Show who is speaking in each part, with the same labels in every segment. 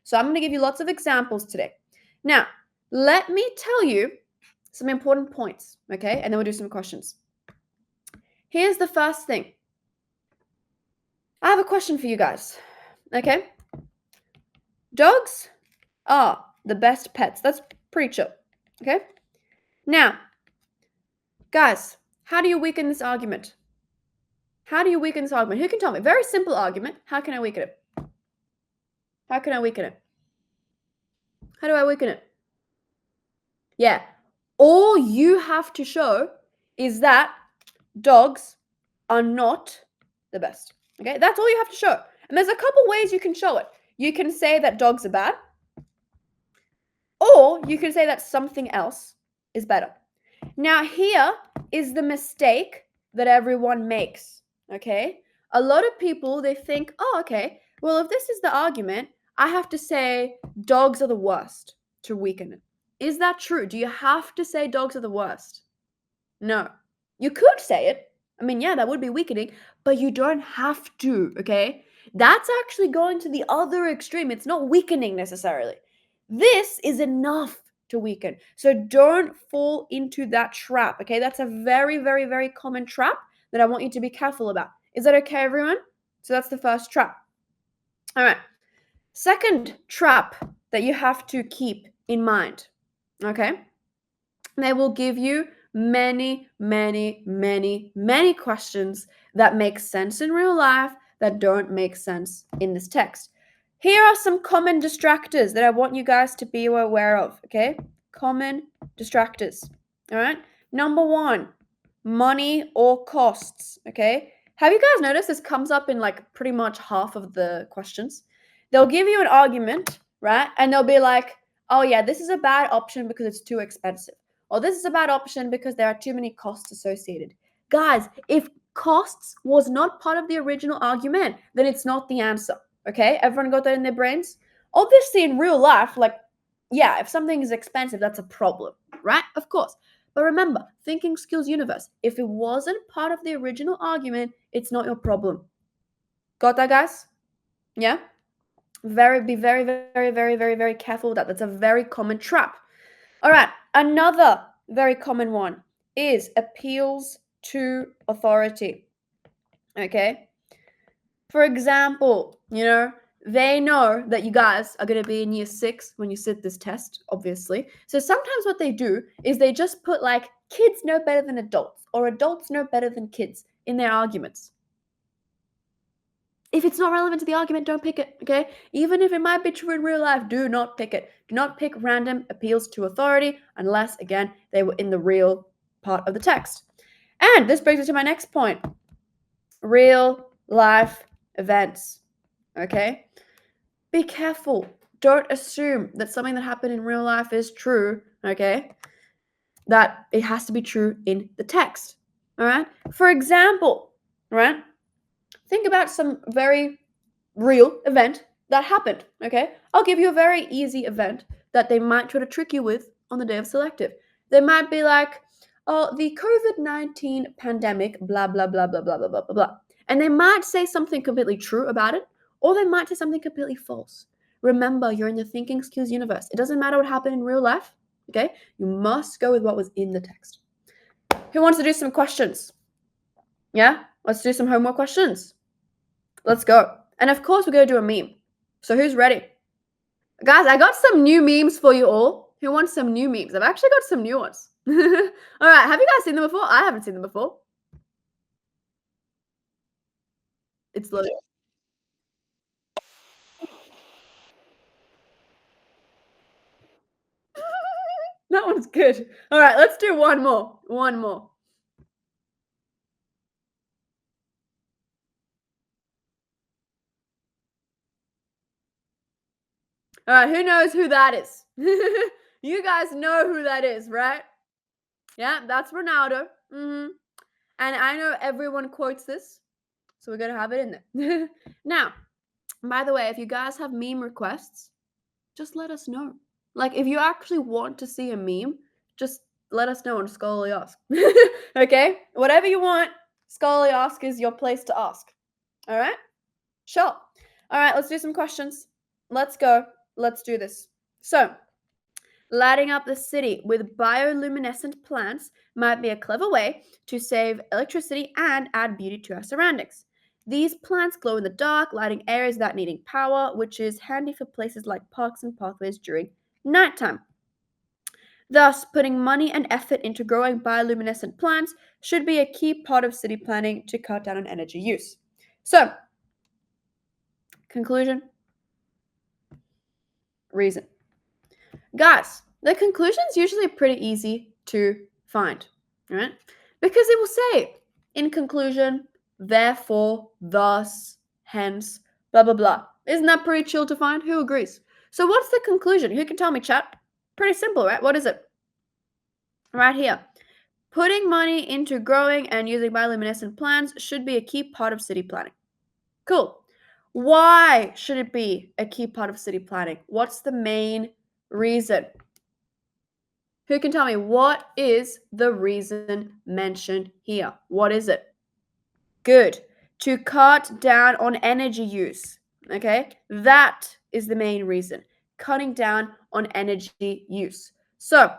Speaker 1: So I'm going to give you lots of examples today. Now, let me tell you some important points, okay? And then we'll do some questions. Here's the first thing. I have a question for you guys, okay? Dogs are the best pets. That's pretty chill, okay? Now, guys, how do you weaken this argument? How do you weaken this argument? Who can tell me? Very simple argument. How can I weaken it? How can I weaken it? How do I weaken it? Yeah. All you have to show is that dogs are not the best. Okay? That's all you have to show. And there's a couple ways you can show it. You can say that dogs are bad, or you can say that something else is better. Now, here is the mistake that everyone makes. Okay? A lot of people, they think, oh, okay, well, if this is the argument, I have to say dogs are the worst to weaken it. Is that true? Do you have to say dogs are the worst? No. You could say it. I mean, yeah, that would be weakening, but you don't have to, okay? That's actually going to the other extreme. It's not weakening necessarily. This is enough to weaken. So don't fall into that trap, okay? That's a very, very, very common trap that I want you to be careful about. Is that okay, everyone? So that's the first trap. All right. Second trap that you have to keep in mind, okay? They will give you many, many, many, many questions that make sense in real life that don't make sense in this text. Here are some common distractors that I want you guys to be aware of, okay? Common distractors, all right? Number one, money or costs, okay? Have you guys noticed this comes up in like pretty much half of the questions? They'll give you an argument, right? And they'll be like, oh yeah, this is a bad option because it's too expensive. Or this is a bad option because there are too many costs associated. Guys, if costs was not part of the original argument, then it's not the answer. Okay? Everyone got that in their brains? Obviously, in real life, like, yeah, if something is expensive, that's a problem, right? Of course. But remember, thinking skills universe. If it wasn't part of the original argument, it's not your problem. Got that, guys? Yeah? Be very, very, very, very, very careful with that. That's a very common trap. All right, another very common one is appeals to authority. Okay? For example, they know that you guys are going to be in year 6 when you sit this test, obviously. So sometimes what they do is they just put like kids know better than adults or adults know better than kids in their arguments. If it's not relevant to the argument, don't pick it, okay? Even if it might be true in real life, do not pick it. Do not pick random appeals to authority unless, again, they were in the real part of the text. And this brings me to my next point. Real life events, okay? Be careful. Don't assume that something that happened in real life is true, okay? That it has to be true in the text, all right? For example, right? Think about some very real event that happened, okay? I'll give you a very easy event that they might try to trick you with on the day of selective. They might be like, oh, the COVID-19 pandemic, blah, blah, blah, blah, blah, blah, blah, blah, blah. And they might say something completely true about it, or they might say something completely false. Remember, you're in the thinking skills universe. It doesn't matter what happened in real life, okay? You must go with what was in the text. Who wants to do some questions? Yeah? Let's do some homework questions. Let's go. And of course, we're going to do a meme. So who's ready? Guys, I got some new memes for you all. Who wants some new memes? I've actually got some new ones. All right. Have you guys seen them before? I haven't seen them before. It's loaded. That one's good. All right. Let's do one more. One more. All right. Who knows who that is? You guys know who that is, right? Yeah, that's Ronaldo. And I know everyone quotes this, so we're going to have it in there. Now, by the way, if you guys have meme requests, just let us know. Like, if you actually want to see a meme, just let us know on Scholarly Ask. Okay? Whatever you want, Scholarly Ask is your place to ask. All right? Sure. All right, let's do some questions. Let's go. let's do this. So, lighting up the city with bioluminescent plants might be a clever way to save electricity and add beauty to our surroundings. These plants glow in the dark, lighting areas without needing power, which is handy for places like parks and pathways during nighttime. Thus, putting money and effort into growing bioluminescent plants should be a key part of city planning to cut down on energy use. So, conclusion, reason. Guys, the conclusion is usually pretty easy to find, right? Because it will say, in conclusion, therefore, thus, hence, blah, blah, blah. Isn't that pretty chill to find? Who agrees? So what's the conclusion? Who can tell me, chat? Pretty simple, right? What is it? Right here. Putting money into growing and using bioluminescent plants should be a key part of city planning. Cool. Why should it be a key part of city planning? What's the main reason? Who can tell me what is the reason mentioned here? What is it? Good. To cut down on energy use. Okay? That is the main reason. Cutting down on energy use. So,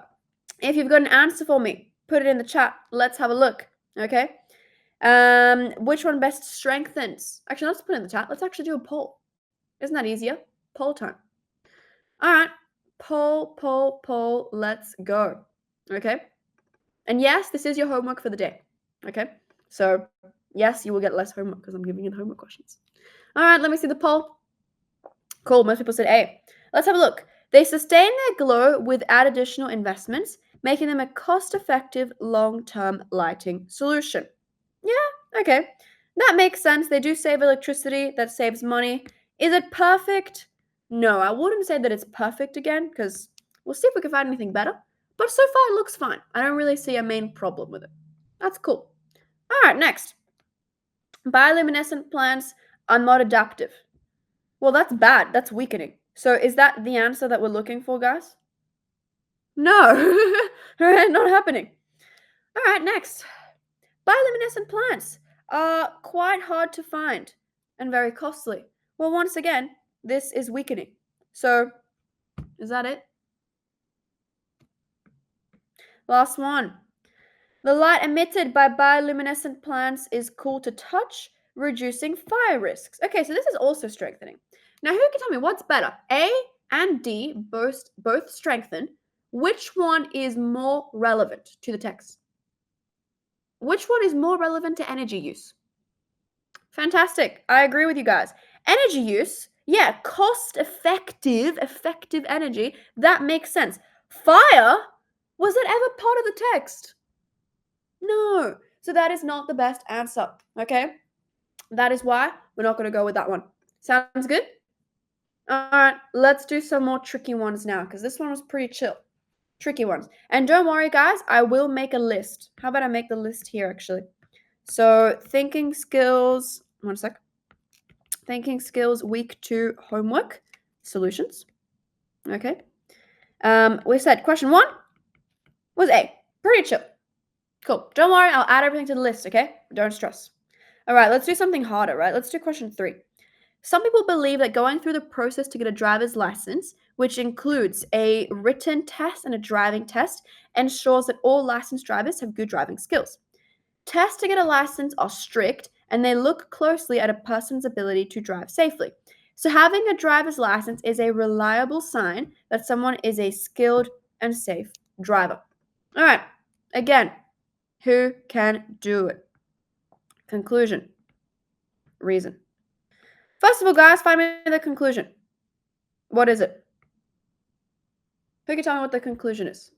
Speaker 1: if you've got an answer for me, put it in the chat. Let's have a look. Okay? Which one best strengthens? Actually, let's put it in the chat. Let's actually do a poll. Isn't that easier? Poll time. All right. Poll. Let's go. Okay? And yes, this is your homework for the day. Okay? So, yes, you will get less homework because I'm giving you the homework questions. All right, let me see the poll. Cool. Most people said A. Let's have a look. They sustain their glow without additional investments, making them a cost-effective long-term lighting solution. Yeah, okay. That makes sense. They do save electricity. That saves money. Is it perfect? No, I wouldn't say that it's perfect again, because we'll see if we can find anything better. But so far, it looks fine. I don't really see a main problem with it. That's cool. All right, next. Bioluminescent plants are not adaptive. Well, that's bad. That's weakening. So is that the answer that we're looking for, guys? No. Not happening. All right, next. Bioluminescent plants are quite hard to find and very costly. Well, once again, this is weakening. So, is that it? Last one. The light emitted by bioluminescent plants is cool to touch, reducing fire risks. Okay, so this is also strengthening. Now, who can tell me what's better? A and D both strengthen. Which one is more relevant to the text? Which one is more relevant to energy use? Fantastic. I agree with you guys. Energy use, yeah, cost-effective energy, that makes sense. Fire, was it ever part of the text? No. So that is not the best answer, okay? That is why we're not going to go with that one. Sounds good? All right, let's do some more tricky ones now, because this one was pretty chill. Tricky ones. And don't worry, guys, I will make a list. How about I make the list here, actually? So, thinking skills, one sec. Thinking skills week 2 homework solutions. Okay. We said question 1 was A. Pretty chill. Cool. Don't worry, I'll add everything to the list, okay? Don't stress. All right, let's do something harder, right? Let's do question 3. Some people believe that going through the process to get a driver's license, which includes a written test and a driving test, ensures that all licensed drivers have good driving skills. Tests to get a license are strict, and they look closely at a person's ability to drive safely. So having a driver's license is a reliable sign that someone is a skilled and safe driver. All right, again, who can do it? Conclusion. Reason. First of all, guys, find me the conclusion. What is it? Who can tell me what the conclusion is?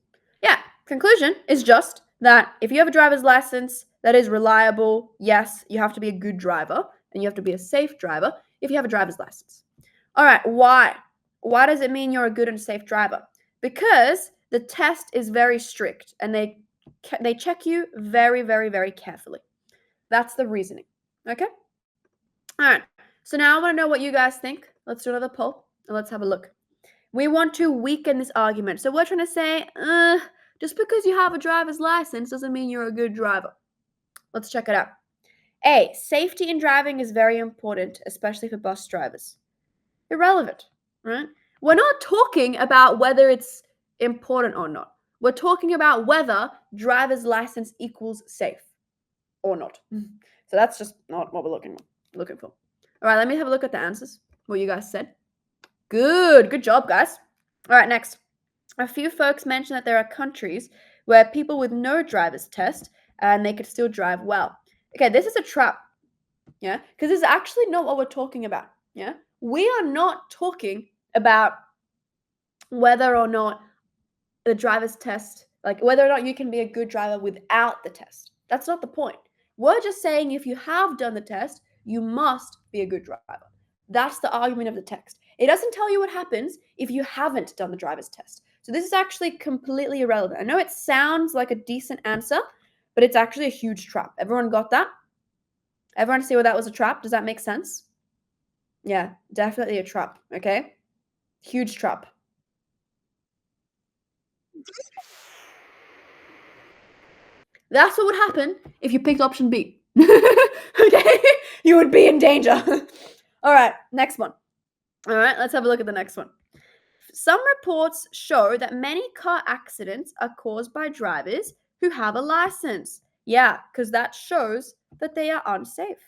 Speaker 1: Yeah, conclusion is just that if you have a driver's license that is reliable, yes, you have to be a good driver, and you have to be a safe driver if you have a driver's license. All right, why? Why does it mean you're a good and safe driver? Because the test is very strict, and they check you very, very, very carefully. That's the reasoning, okay? All right, so now I want to know what you guys think. Let's do another poll, and let's have a look. We want to weaken this argument. So we're trying to say, just because you have a driver's license doesn't mean you're a good driver. Let's check it out. A, safety in driving is very important, especially for bus drivers. Irrelevant, right? We're not talking about whether it's important or not. We're talking about whether driver's license equals safe or not. So that's just not what we're looking for. All right, let me have a look at the answers, what you guys said. Good job, guys. All right, next. A few folks mentioned that there are countries where people with no driver's test and they could still drive well. Okay, this is a trap. Yeah, because this is actually not what we're talking about. Yeah, we are not talking about whether or not the driver's test, like whether or not you can be a good driver without the test. That's not the point. We're just saying if you have done the test, you must be a good driver. That's the argument of the text. It doesn't tell you what happens if you haven't done the driver's test. So this is actually completely irrelevant. I know it sounds like a decent answer, but it's actually a huge trap. Everyone got that? Everyone see where that was a trap? Does that make sense? Yeah, definitely a trap, okay? Huge trap. That's what would happen if you picked option B. Okay? You would be in danger. All right, next one. All right, let's have a look at the next one. Some reports show that many car accidents are caused by drivers who have a license. Yeah, because that shows that they are unsafe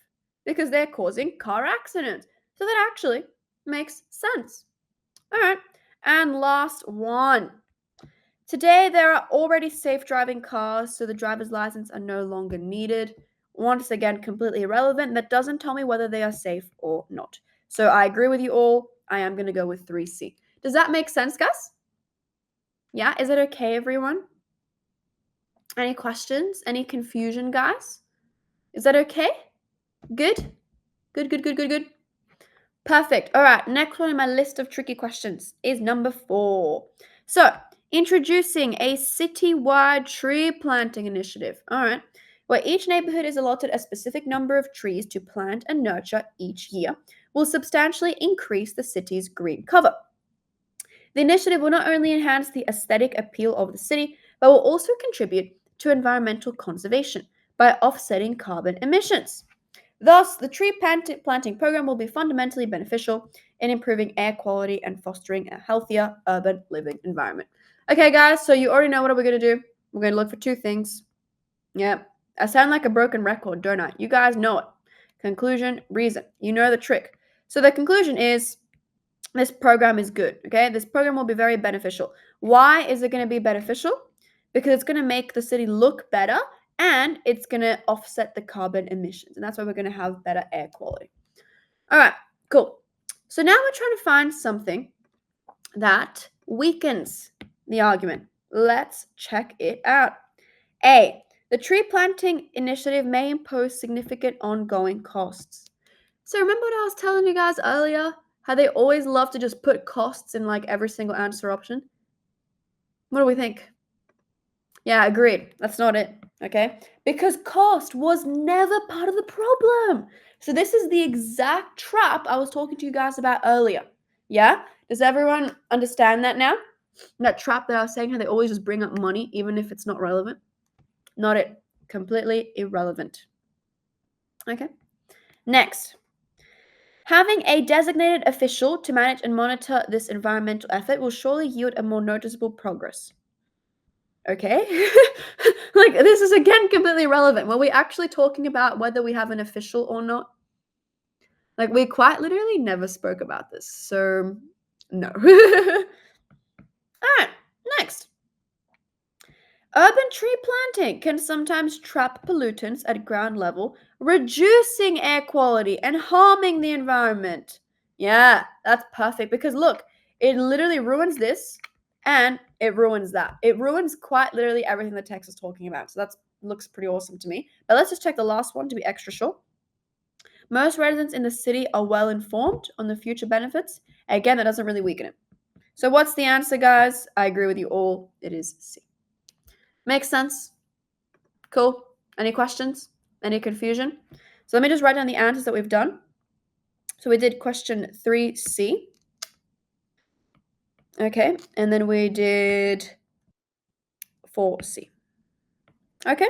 Speaker 1: because they're causing car accidents. So that actually makes sense. All right, and last one. Today, there are already safe driving cars, so the driver's license are no longer needed. Once again, completely irrelevant. That doesn't tell me whether they are safe or not. So I agree with you all. I am going to go with 3C. Does that make sense, guys? Yeah? Is it okay, everyone? Any questions? Any confusion, guys? Is that okay? Good? Good. Perfect. All right, next one in my list of tricky questions is number 4. So, introducing a citywide tree planting initiative. All right, where each neighborhood is allotted a specific number of trees to plant and nurture each year, will substantially increase the city's green cover. The initiative will not only enhance the aesthetic appeal of the city, but will also contribute to environmental conservation by offsetting carbon emissions. Thus, the tree planting program will be fundamentally beneficial in improving air quality and fostering a healthier urban living environment. Okay, guys, so you already know what we're going to do. We're going to look for 2 things. Yep, I sound like a broken record, don't I? You guys know it. Conclusion, reason. You know the trick. So the conclusion is this program is good, okay? This program will be very beneficial. Why is it going to be beneficial? Because it's going to make the city look better and it's going to offset the carbon emissions. And that's why we're going to have better air quality. All right, cool. So now we're trying to find something that weakens the argument. Let's check it out. A, the tree planting initiative may impose significant ongoing costs. So remember what I was telling you guys earlier? How they always love to just put costs in like every single answer option? What do we think? Yeah, agreed. That's not it, okay? Because cost was never part of the problem. So this is the exact trap I was talking to you guys about earlier. Yeah? Does everyone understand that now? That trap that I was saying, how they always just bring up money even if it's not relevant? Not it. Completely irrelevant. Okay? Next. Having a designated official to manage and monitor this environmental effort will surely yield a more noticeable progress. Okay? Like, this is again completely irrelevant. Were we actually talking about whether we have an official or not? Like, we quite literally never spoke about this. So, no. All right, next. Urban tree planting can sometimes trap pollutants at ground level, reducing air quality and harming the environment. Yeah, that's perfect because look, it literally ruins this and it ruins that. It ruins quite literally everything the text is talking about. So that looks pretty awesome to me. But let's just check the last one to be extra sure. Most residents in the city are well informed on the future benefits. Again, that doesn't really weaken it. So what's the answer, guys? I agree with you all. It is C. Makes sense? Cool. Any questions? Any confusion? So let me just write down the answers that we've done. So we did question 3C. Okay, and then we did 4C. Okay.